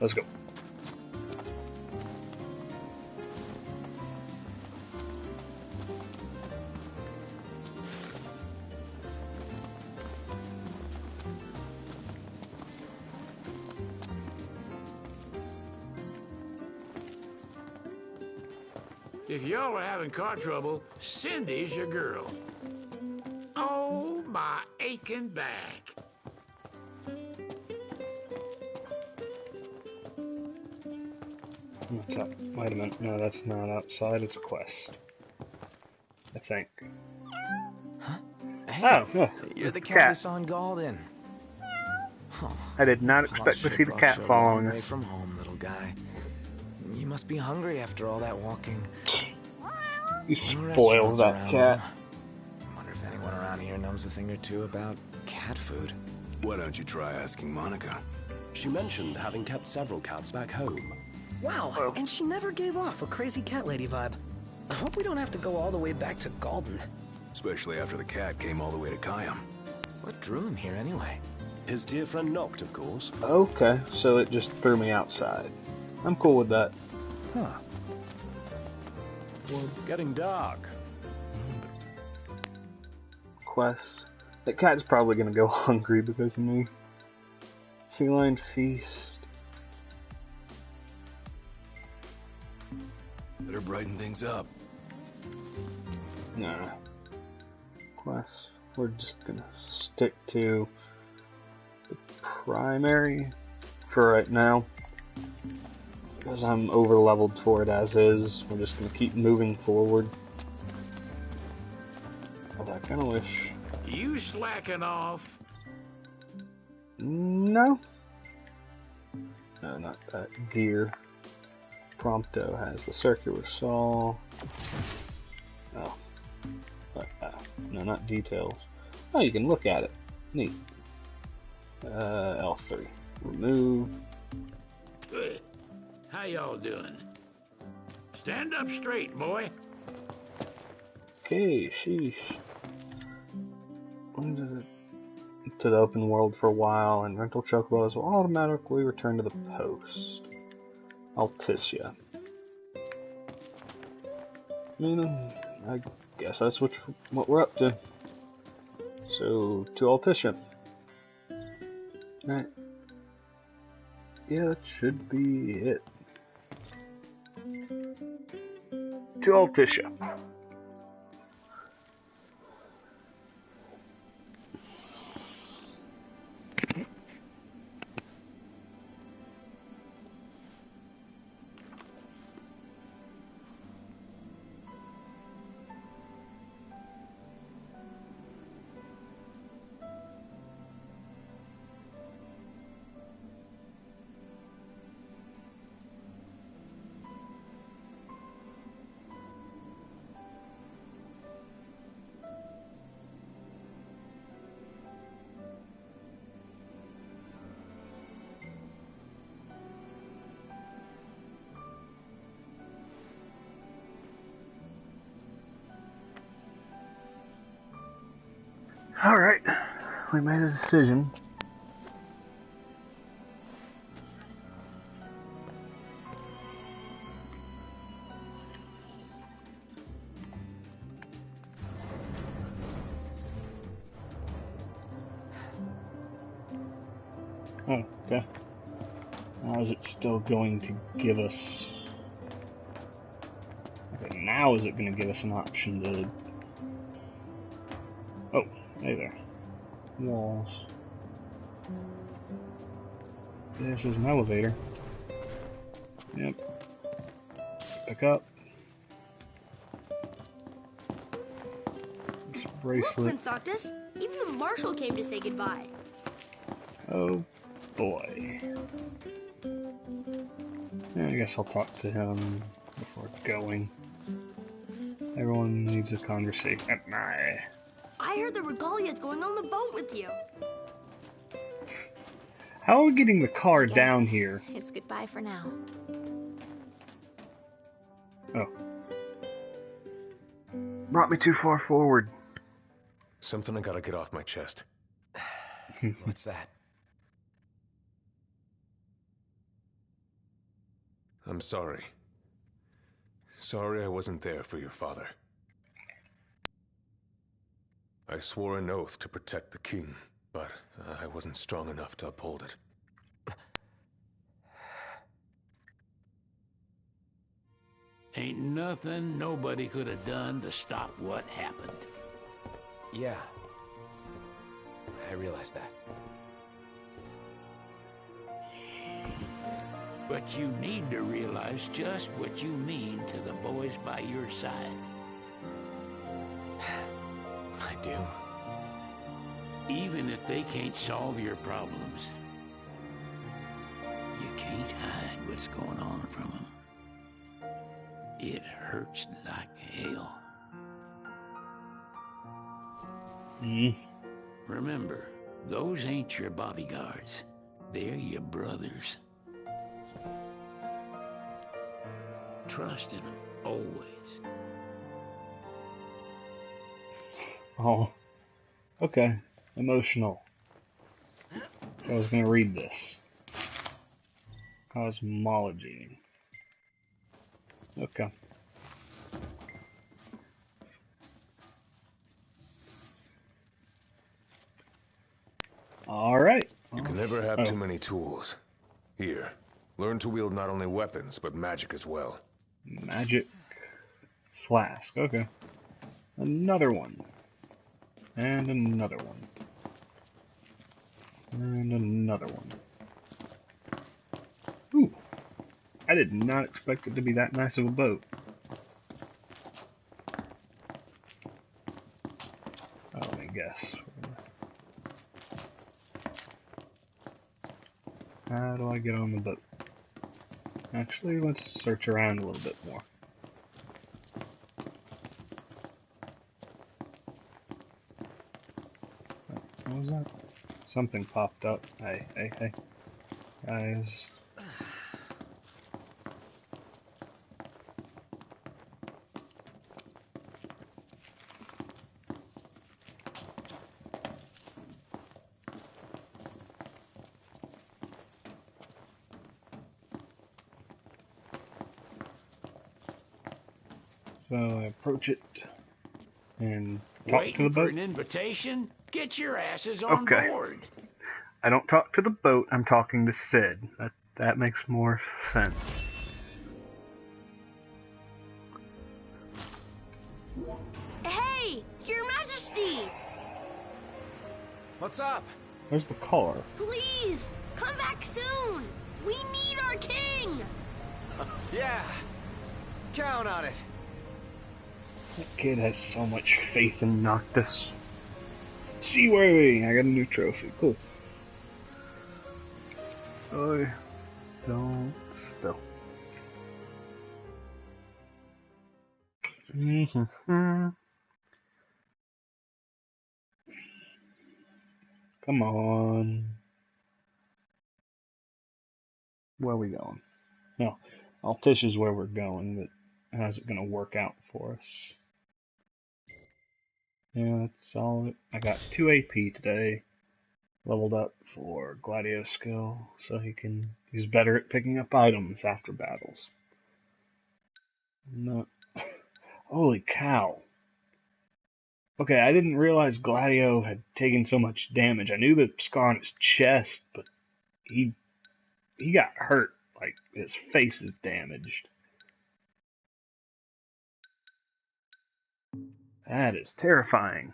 Let's go. If y'all are having car trouble, Cindy's your girl. Oh, my aching back. What's up? Wait a minute. No, that's not outside. It's a quest. I think. Huh? Hey, Oh, yeah. You're the cat. cat we saw in Galden. Huh. I did not expect to see the cat following Away us. from home, little guy. You must be hungry after all that walking. You No spoiled restaurants that around, cat. though. Wonder if anyone around here knows a thing or two about cat food. Why don't you try asking Monica? She mentioned having kept several cats back home. Wow, Oh. and she never gave off a crazy cat lady vibe. I hope we don't have to go all the way back to Galden. Especially after the cat came all the way to Kayam. What drew him here anyway? His dear friend knocked, of course. Okay, so it just threw me outside. I'm cool with that. Huh. Getting dark. Quest. That cat's probably gonna go hungry because of me. Feline feast. Better brighten things up. Nah. Quest. We're just gonna stick to the primary for right now. Because I'm over leveled for it as is. We're just gonna keep moving forward. But I kinda wish. You slacking off? No. No, not that. Gear. Prompto has the circular saw. Oh. But, no, not details. Oh, you can look at it. Neat. L3. Remove. Good. How y'all doing? Stand up straight, boy. Okay, sheesh. When does it to the open world for a while, and rental chocobos will automatically return to the post. Alticia. I guess that's what we're up to. So, to Alticia. Right. Yeah, that should be it. To Alticia. Alright, we made a decision. Oh, okay. How is it still going to give us... Okay, now is it going to give us an option to... Oh, hey there. Walls. This is an elevator. Yep. Pick up. This Look, bracelet. Prince Noctis, even the marshal came to say goodbye. Oh boy. Yeah, I guess I'll talk to him before going. Everyone needs a conversation. Nah. I heard the regalia's going on the boat with you. How are we getting the car Guess down here? It's goodbye for now. Oh. Brought me too far forward. Something I gotta get off my chest. What's that? I'm sorry. Sorry I wasn't there for your father. I swore an oath to protect the king, but I wasn't strong enough to uphold it. Ain't nothing nobody could have done to stop what happened. Yeah. I realize that. But you need to realize just what you mean to the boys by your side. I do. Even if they can't solve your problems, you can't hide what's going on from them. It hurts like hell. Remember, those ain't your bodyguards. They're your brothers. Trust in them, always. Oh, okay. Emotional. I was gonna read this. Cosmology. Okay. Alright. You can never have too many tools. Here, learn to wield not only weapons, but magic as well. Magic flask. Okay. Another one. And another one. And another one. Ooh. I did not expect it to be that nice of a boat. Oh, let me guess. How do I get on the boat? Actually, let's search around a little bit more. What was that? Something popped up. Hey, hey, hey. Guys. So I approach it and talk to the Waiting for boat. an invitation? Get your asses on Okay. board. I don't talk to the boat, I'm talking to Sid. That makes more sense. Hey, Your Majesty! What's up? Where's the car? Please, come back soon! We need our king! Yeah. Count on it. That kid has so much faith in Noctis. Seaworthy! I got a new trophy. Cool. Oh, don't spill. Come on. Where are we going? No, Alticia's where we're going, but how's it gonna work out for us? Yeah, that's all. I got 2 AP today. Leveled up for Gladio skill, so he's better at picking up items after battles. No. Holy cow. Okay, I didn't realize Gladio had taken so much damage. I knew the scar on his chest, but he got hurt. Like, his face is damaged. That is terrifying.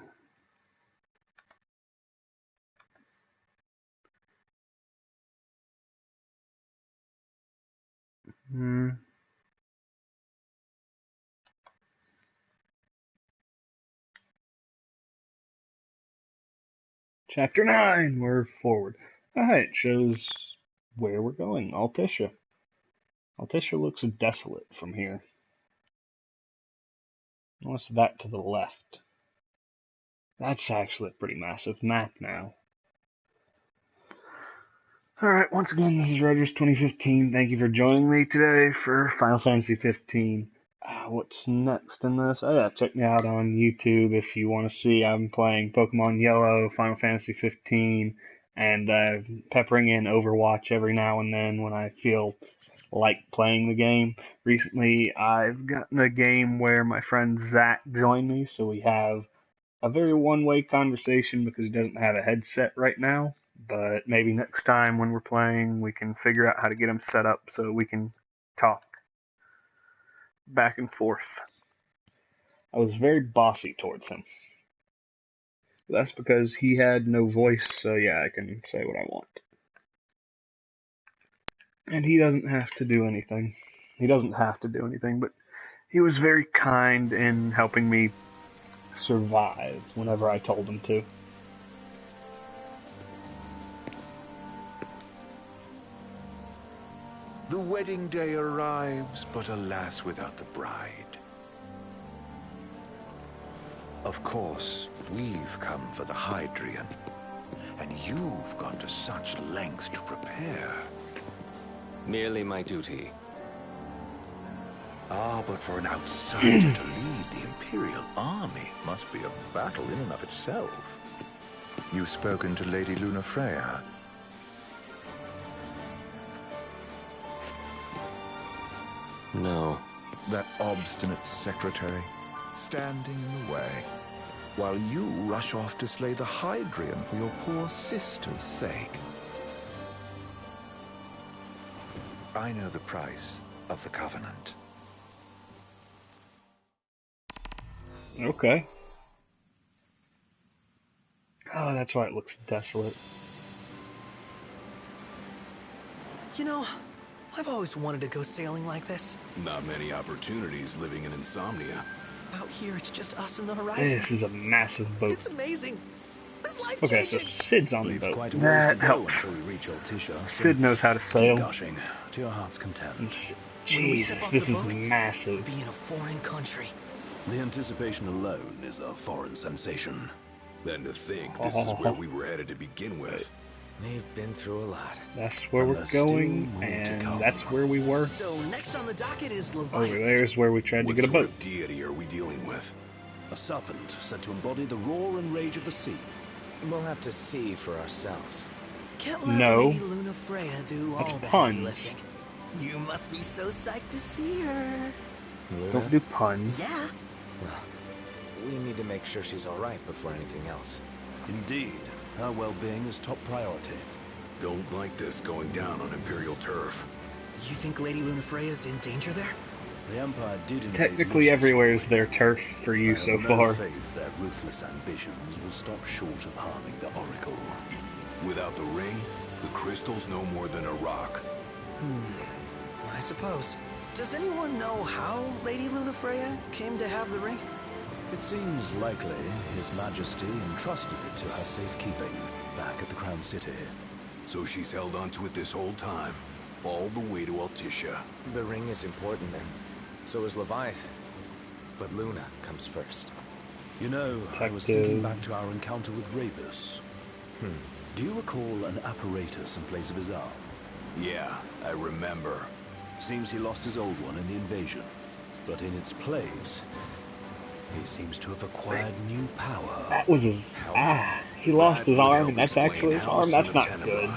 Chapter 9, we're forward. Alright, it shows where we're going. Alticia. Alticia looks desolate from here. What's that to the left? That's actually a pretty massive map now. Alright, once again, this is Rogers 2015. Thank you for joining me today for Final Fantasy 15. What's next in this? Oh yeah, check me out on YouTube if you want to see. I'm playing Pokemon Yellow, Final Fantasy 15, and peppering in Overwatch every now and then when I feel like playing the game. Recently, I've gotten a game where my friend Zach joined me, so we have a very one-way conversation because he doesn't have a headset right now. But maybe next time when we're playing, we can figure out how to get him set up so we can talk back and forth. I was very bossy towards him. That's because he had no voice, so yeah, I can say what I want. And he doesn't have to do anything. He doesn't have to do anything, but he was very kind in helping me survive whenever I told him to. The wedding day arrives, but alas, without the bride. Of course, we've come for the Hydrian, and you've gone to such lengths to prepare. Merely my duty. Ah, but for an outsider to lead the Imperial army must be a battle in and of itself. You've spoken to Lady Lunafreya? No. That obstinate secretary, standing in the way, while you rush off to slay the Hydrian for your poor sister's sake. I know the price of the Covenant. Okay. Oh, that's why it looks desolate. You know, I've always wanted to go sailing like this. Not many opportunities living in Insomnia. Out here, it's just us and the horizon. This is a massive boat. It's amazing. It's Okay, so life-changing. Sid's on the We've boat. quite a ways That to go helps. until we reach Alticia. So Sid knows how to keep sail. gushing to your heart's content. When we Jesus, step off this the is boat, massive. Be in a foreign country. The anticipation alone is a foreign sensation. Then to think this is where we were headed to begin with. We've been through a lot. That's where And we're there's still going, more to and come. that's where we were. So next on the docket is Over Leviathan. there's where we tried to What get a sort boat. of deity are we dealing with? A serpent said to embody the roar and rage of the sea. We'll have to see for ourselves. Can't let No. Lady Lunafreya do That's all the puns. heavy lifting. You must be so psyched to see her. Luna? Don't do puns. Yeah. Well, we need to make sure she's alright before anything else. Indeed, her well-being is top priority. Don't like this going down on Imperial turf. You think Lady Lunafreya's in danger there? The Empire did invade Technically, Lucius. everywhere is their turf for you I so have no far. faith their ruthless ambitions will stop short of harming the Oracle. Without the ring, the crystal's no more than a rock. I suppose. Does anyone know how Lady Lunafreya came to have the ring? It seems likely His Majesty entrusted it to her safekeeping back at the Crown City. So she's held onto it this whole time, all the way to Alticia. The ring is important, and so is Leviathan. But Luna comes first. You know, I was thinking back to our encounter with Ravus. Do you recall an apparatus in place of his arm? Yeah, I remember. Seems he lost his old one in the invasion. But in its place, he seems to have acquired new power. That was his... he lost his arm, and that's actually his arm? That's not good.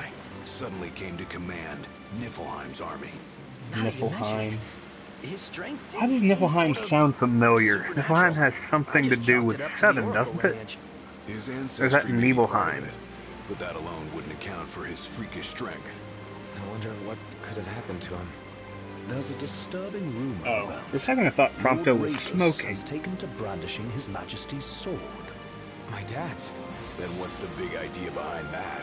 Suddenly came to command Niflheim's army. Now that you mention Niflheim. it, his strength How does did seem Niflheim sort of sound familiar? supernatural. Niflheim has something I to just do chalked with it up to the 7, Oracle doesn't it? lineage. His Or is ancestry that may be part Nibelheim? of it, but that alone wouldn't account for his freakish strength. I wonder what could have happened to him. There's a disturbing rumor Oh, around. for a second I thought Prompto Lord was Ravus smoking. has taken to brandishing His Majesty's sword. My dad's. Then what's the big idea behind that?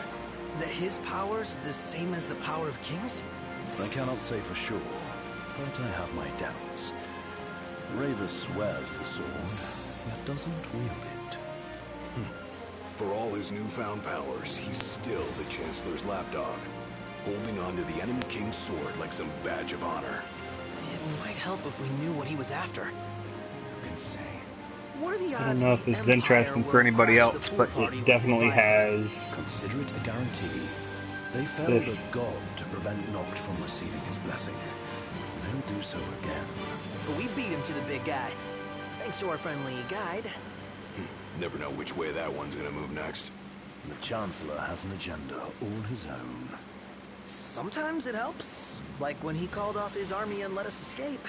That his power's the same as the power of kings? I cannot say for sure, but I have my doubts. Ravus wears the sword, yet doesn't wield it. For all his newfound powers, he's still the Chancellor's lapdog, holding on to the enemy king's sword like some badge of honor. It might help if we knew what he was after. Who can say? What are the I don't odds know if the this is Empire interesting will for anybody crash else, the pool but party it with definitely Leviathan? has Consider it a guarantee. They felled This. a god to prevent Noct from receiving his blessing. They'll do so again. But we beat him to the big guy. Thanks to our friendly guide. Never know which way that one's gonna move next. The Chancellor has an agenda all his own. Sometimes it helps, like when he called off his army and let us escape.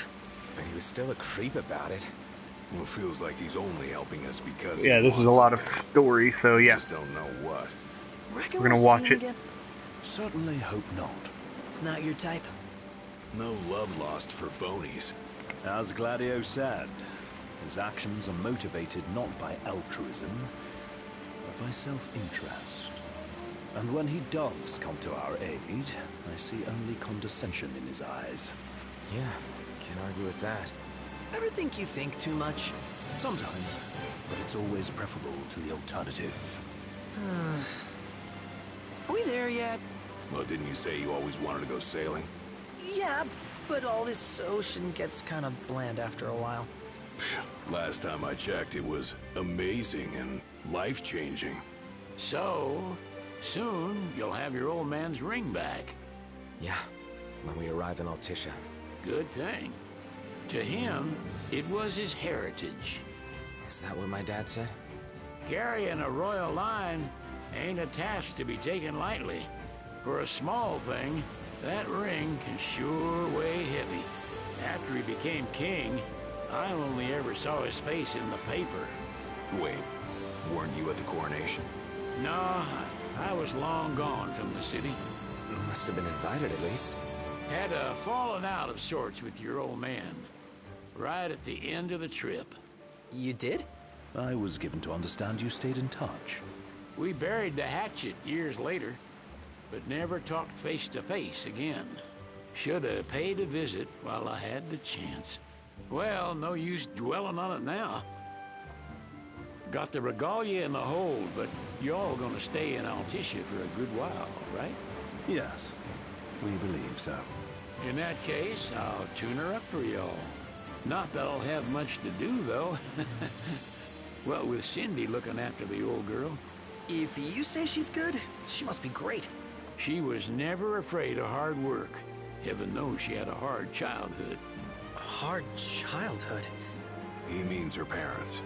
But he was still a creep about it. Well, it feels like he's only helping us because Yeah, he this is a wants lot of something. story, so We yeah. just don't know what. Reckon We're gonna we'll watch see him it. again? Certainly hope not. Not your type. No love lost for phonies. As Gladio said, his actions are motivated not by altruism, but by self-interest. And when he does come to our aid, I see only condescension in his eyes. Yeah, can't argue with that. Ever think you think too much? Sometimes, but it's always preferable to the alternative. Are we there yet? Well, didn't you say you always wanted to go sailing? Yeah, but all this ocean gets kind of bland after a while. Last time I checked, it was amazing and life-changing. So, soon you'll have your old man's ring back. Yeah, when we arrive in Alticia. Good thing. To him, it was his heritage. Is that what my dad said? Carrying a royal line ain't a task to be taken lightly. For a small thing, that ring can sure weigh heavy. After he became king, I only ever saw his face in the paper. Wait, weren't you at the coronation? No, I was long gone from the city. You must have been invited at least. Had a falling out of sorts with your old man. Right at the end of the trip. You did? I was given to understand you stayed in touch. We buried the hatchet years later, but never talked face to face again. Should have paid a visit while I had the chance. Well, no use dwelling on it now. Got the regalia in the hold, but y'all gonna stay in Alticia for a good while, right? Yes, we believe so. In that case, I'll tune her up for y'all. Not that I'll have much to do, though. Well, with Cindy looking after the old girl. If you say she's good, she must be great. She was never afraid of hard work. Heaven knows she had a hard childhood. Hard childhood. He means her parents.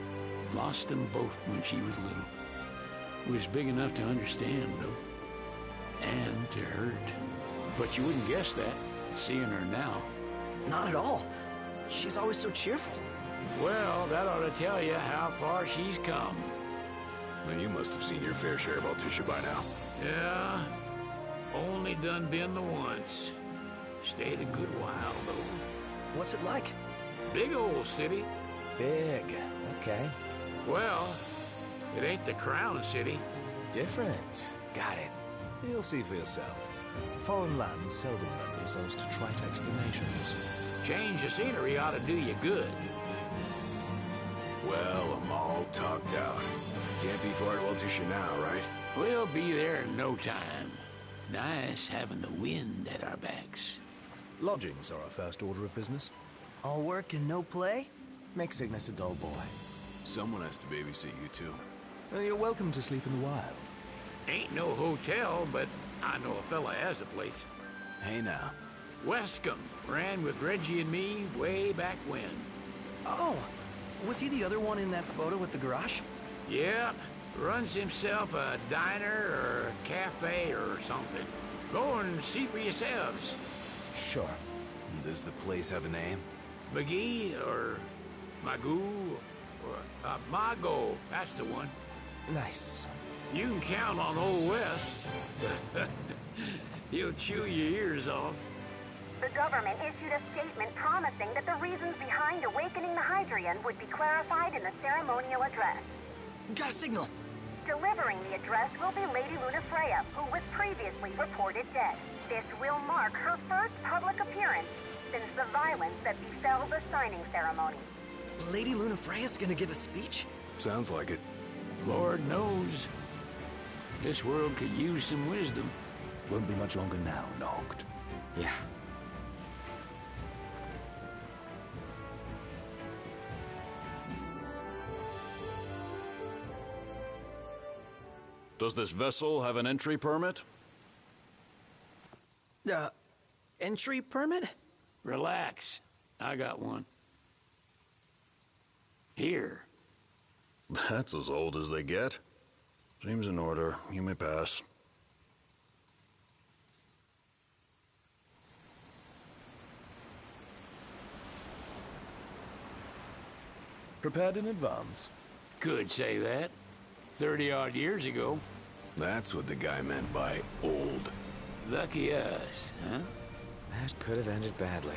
Lost them both when she was little. Was big enough to understand, though. And to hurt. But you wouldn't guess that, seeing her now. Not at all. She's always so cheerful. Well, that ought to tell you how far she's come. Well, you must have seen your fair share of Alticia by now. Yeah, only done been the once. Stayed a good while, though. What's it like? Big old city. Big. Okay. Well, it ain't the crown city. Different. Got it. You'll see for yourself. Foreign lands seldom lend themselves to trite explanations. Change of scenery ought to do you good. Well, I'm all talked out. Can't be far to Alticia now, right? We'll be there in no time. Nice having the wind at our backs. Lodgings are our first order of business. All work and no play? Make Cygnus a dull boy. Someone has to babysit you, too. You're welcome to sleep in the wild. Ain't no hotel, but I know a fella has a place. Hey, now. Wescombe ran with Reggie and me way back when. Oh, was he the other one in that photo with the garage? Yep, runs himself a diner or a cafe or something. Go and see for yourselves. Sure. Does the place have a name? McGee or Magoo or Mago, that's the one. Nice. You can count on Old West. He'll chew your ears off. The government issued a statement promising that the reasons behind awakening the Hydrian would be clarified in the ceremonial address. Got a signal. Delivering the address will be Lady Lunafreya, who was previously reported dead. This will mark her first public appearance since the violence that befell the signing ceremony. Lady Lunafreya's gonna give a speech? Sounds like it. Lord knows. This world could use some wisdom. Won't be much longer now, Noct. Yeah. Does this vessel have an entry permit? Entry permit? Relax. I got one. Here. That's as old as they get. Seems in order. You may pass. Prepared in advance. Could say that. 30-odd years ago. That's what the guy meant by old. Lucky us, huh? That could have ended badly.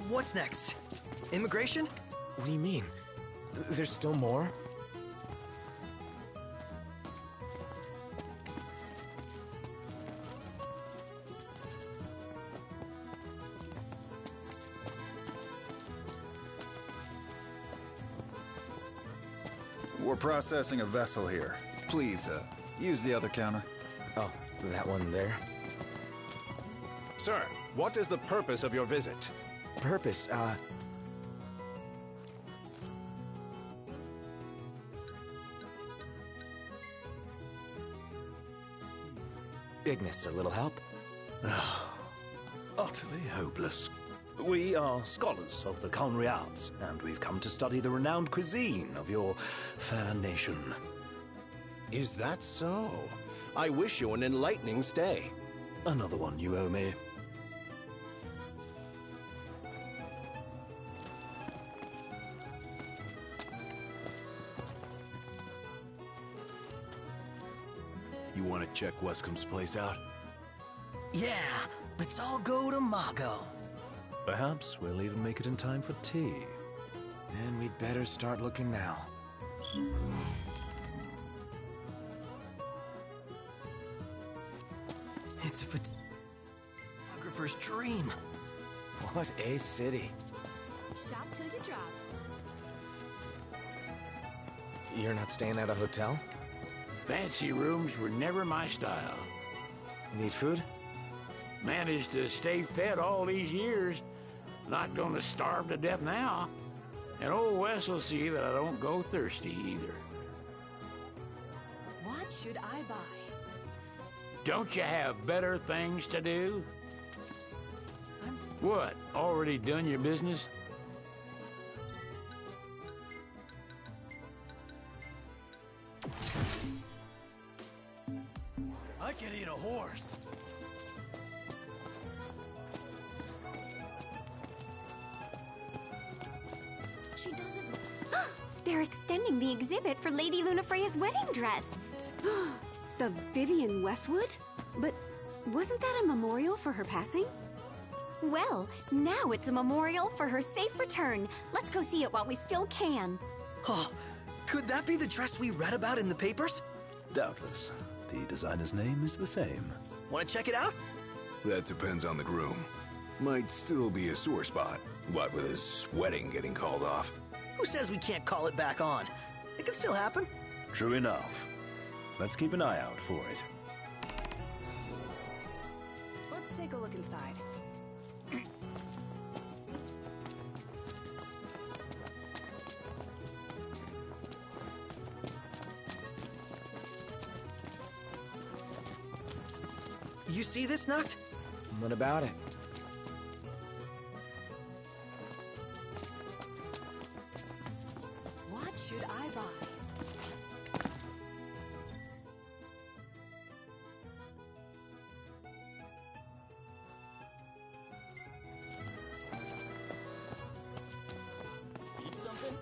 What's next? Immigration? What do you mean? There's still more? We're processing a vessel here. Please, use the other counter. Oh, that one there? Sir, what is the purpose of your visit? Purpose, Ignis, a little help? Utterly hopeless. We are scholars of the culinary arts, and we've come to study the renowned cuisine of your fair nation. Is that so? I wish you an enlightening stay. Another one you owe me. You want to check Wescomb's place out? Yeah, let's all go to Mago. Perhaps we'll even make it in time for tea. And we'd better start looking now. It's a photographer's dream. What a city. Shop till you drop. You're not staying at a hotel? Fancy rooms were never my style. Need food? Managed to stay fed all these years. Not gonna starve to death now. And old Wes will see that I don't go thirsty either. What should I buy? Don't you have better things to do? What, already done your business? I could eat a horse. She doesn't... They're extending the exhibit for Lady Lunafreya's wedding dress. The Vivian Westwood? But wasn't that a memorial for her passing? Well, now it's a memorial for her safe return. Let's go see it while we still can. Oh, could that be the dress we read about in the papers? Doubtless. The designer's name is the same. Want to check it out? That depends on the groom. Might still be a sore spot. What with his wedding getting called off? Who says we can't call it back on? It can still happen. True enough. Let's keep an eye out for it. Let's take a look inside. You see this, Noct? What about it? What should I buy? Need something?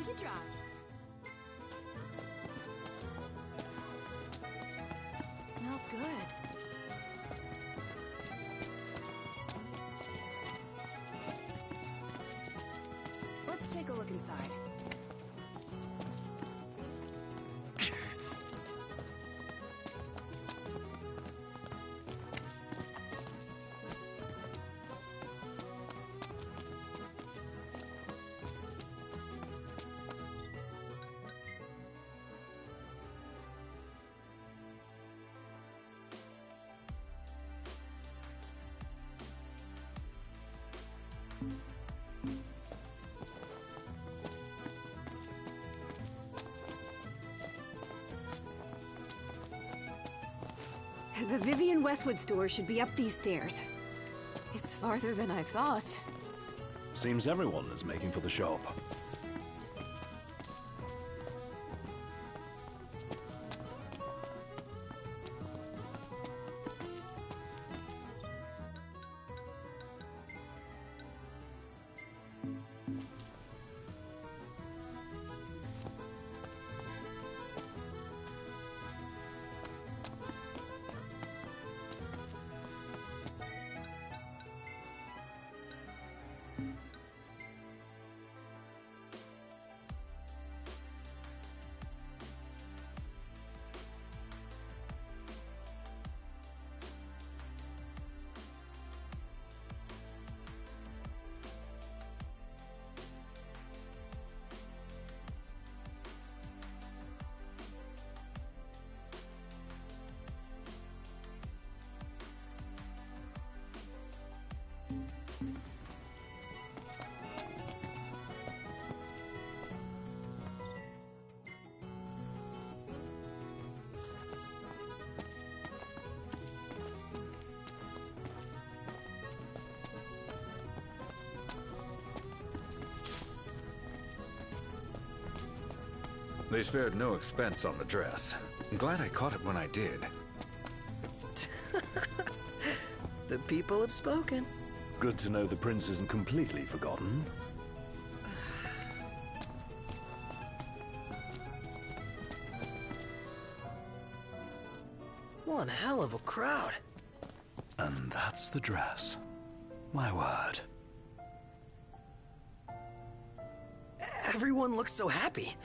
you drop. Smells good. Let's take a look inside. The Vivian Westwood store should be up these stairs. It's farther than I thought. Seems everyone is making for the shop. They spared no expense on the dress. I'm glad I caught it when I did. The people have spoken. Good to know the prince isn't completely forgotten. One hell of a crowd. And that's the dress. My word. Everyone looks so happy.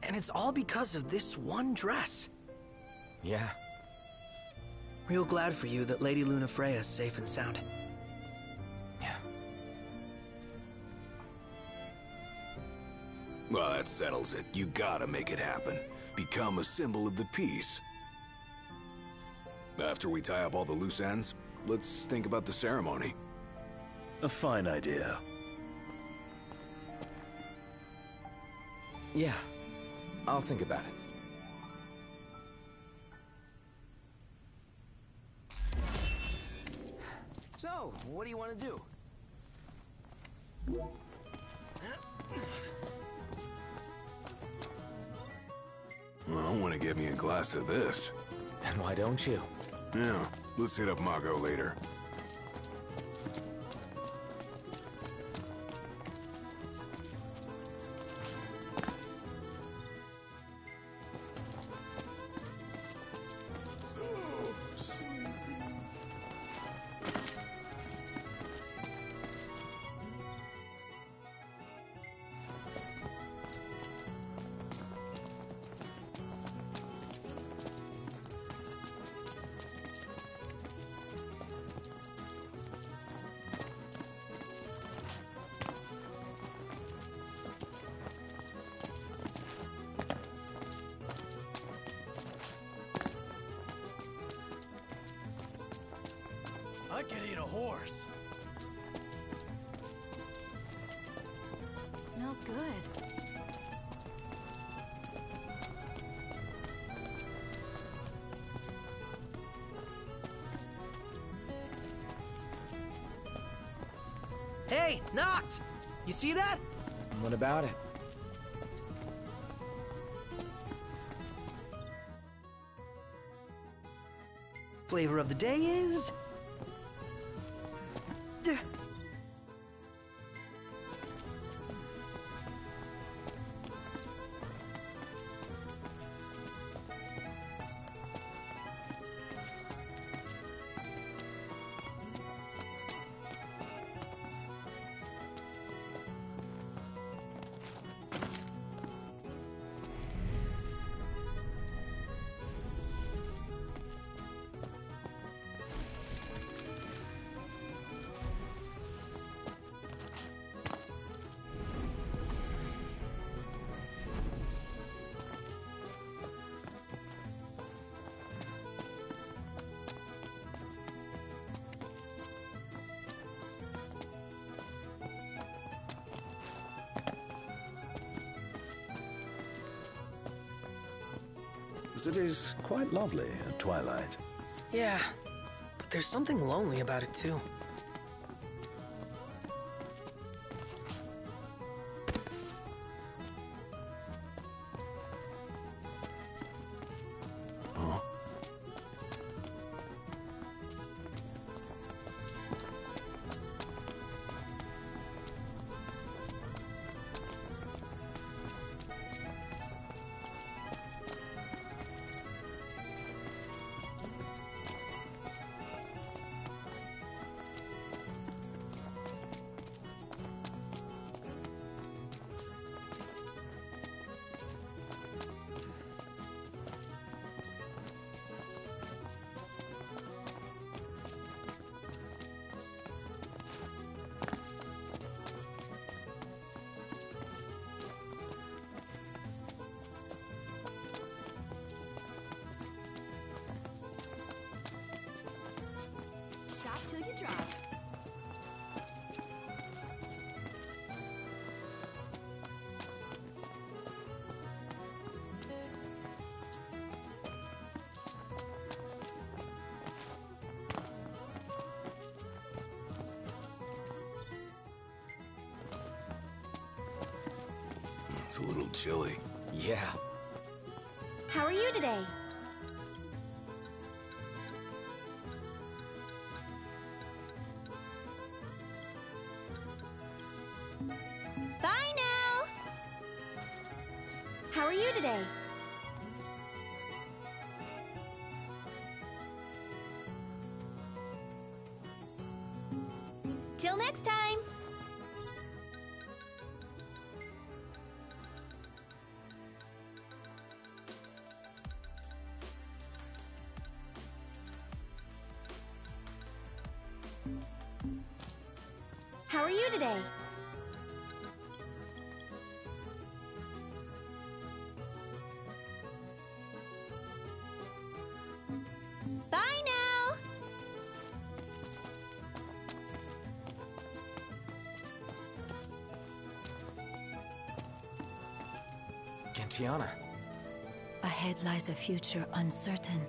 And it's all because of this one dress. Yeah. Real glad for you that Lady Luna Freya's safe and sound. Yeah. Well, that settles it. You gotta make it happen. Become a symbol of the peace. After we tie up all the loose ends, let's think about the ceremony. A fine idea. Yeah. I'll think about it. So, what do you want to do? Well, I want to get me a glass of this. Then why don't you? Yeah, let's hit up Margot later. I could eat a horse. Smells good. Hey, Noct! You see that? What about it? Flavor of the day is... city's quite lovely at twilight. Yeah, but there's something lonely about it too. Shop till you drop. It's a little chilly. Yeah. How are you today? Bye now! How are you today? Till next time! How are you today? Bye now! Gentiana. Ahead lies a future uncertain,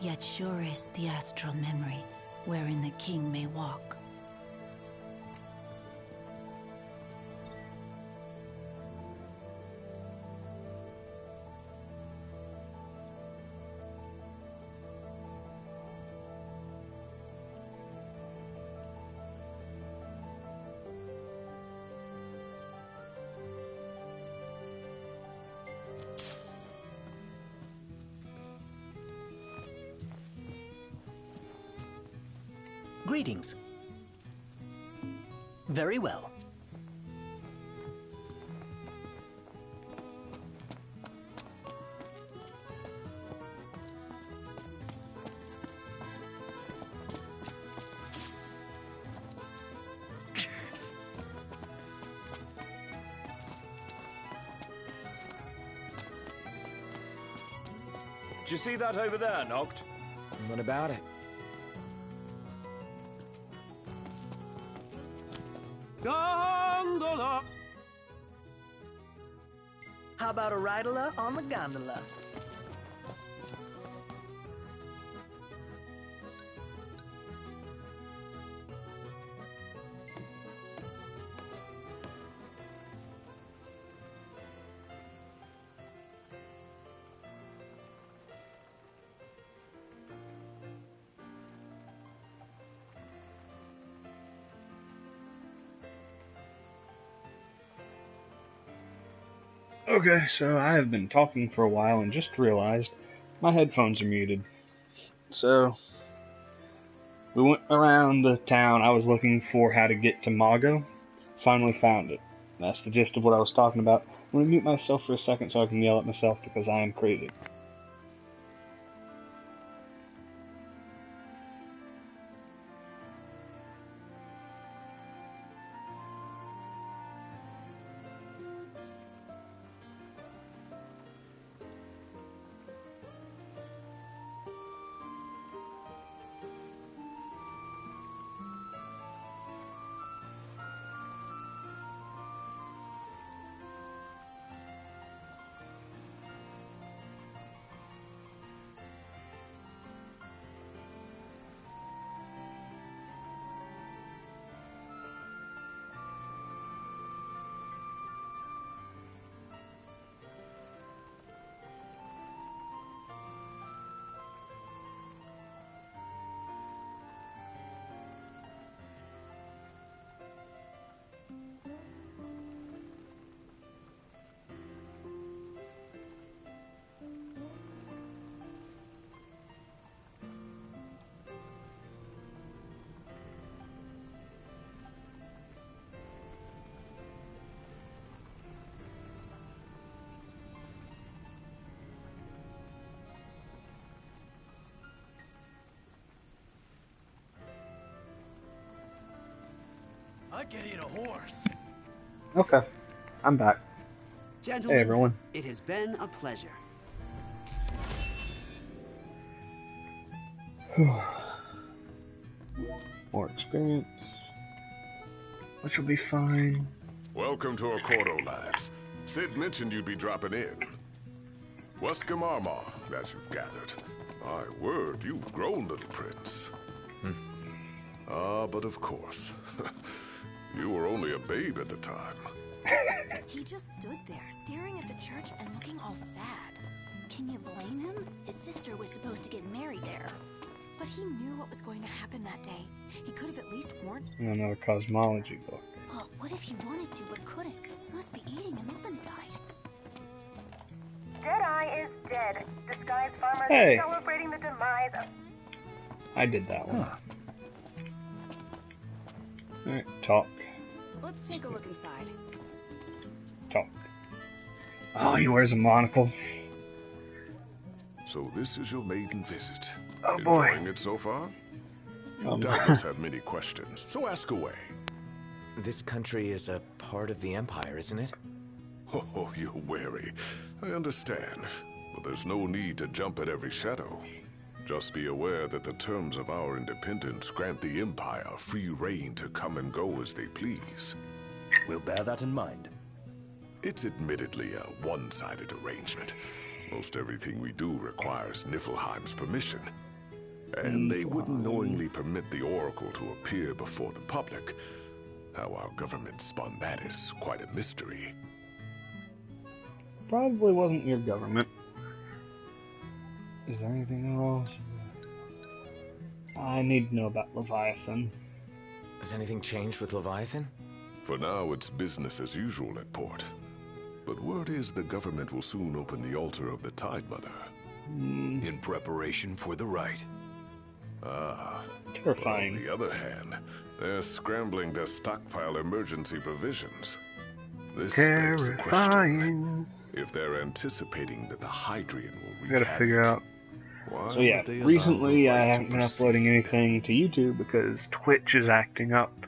yet sure is the astral memory, wherein the king may walk. Greetings. Very well. Did you see that over there, Noct? What about it? Gondola! How about a ridola on the gondola? Okay, so I have been talking for a while and just realized my headphones are muted. So, we went around the town. I was looking for how to get to Mago. Finally found it. That's the gist of what I was talking about. I'm going to mute myself for a second so I can yell at myself because I am crazy. I could eat a horse. Okay, I'm back. Gentlemen, Hey everyone. it has been a pleasure. More experience, which will be fine. Welcome to Accordo, lads. Sid mentioned you'd be dropping in. Wescom Armor, as you've gathered. My word, you've grown, little prince. But of course. You were only a babe at the time. He just stood there, staring at the church and looking all sad. Can you blame him? His sister was supposed to get married there. But he knew what was going to happen that day. He could have at least warned... Another cosmology book. Well, what if he wanted to but couldn't? He must be eating him up inside. Deadeye is dead. Disguised farmers Hey. are celebrating the demise of... I did that one. Alright, talk. Let's take a look inside. Talk. Oh, he wears a monocle. So this is your maiden visit. Oh, boy. Enjoying it so far? You doubtless have many questions, so ask away. This country is a part of the Empire, isn't it? Oh, you're wary. I understand. But there's no need to jump at every shadow. Just be aware that the terms of our independence grant the Empire free reign to come and go as they please. We'll bear that in mind. It's admittedly a one-sided arrangement. Most everything we do requires Niflheim's permission. And they wouldn't knowingly permit the Oracle to appear before the public. How our government spun that is quite a mystery. Probably wasn't your government. Is there anything else? I need to know about Leviathan. Has anything changed with Leviathan? For now, it's business as usual at port. But word is the government will soon open the altar of the Tide Mother. In preparation for the rite. Terrifying. On the other hand, they're scrambling to stockpile emergency provisions. This begs the question, if they're anticipating that the Hydrian will I gotta figure out. Why So yeah, would they allow recently the I right to haven't been uploading anything to YouTube because Twitch is acting up,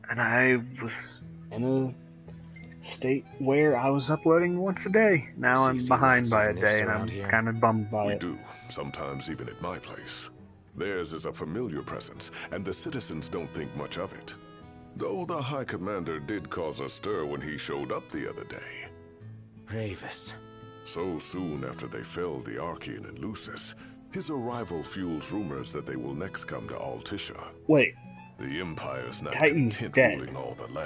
and I was in a state where I was uploading once a day. Now I'm behind by a day, and I'm kind of bummed by it. We do, sometimes even at my place. Theirs is a familiar presence, and the citizens don't think much of it. Though the High Commander did cause a stir when he showed up the other day. Ravis. So soon after they felled the Archean and Lucis, his arrival fuels rumors that they will next come to Alticia. Wait. The Empire's not Titan's content dead. ruling all the land.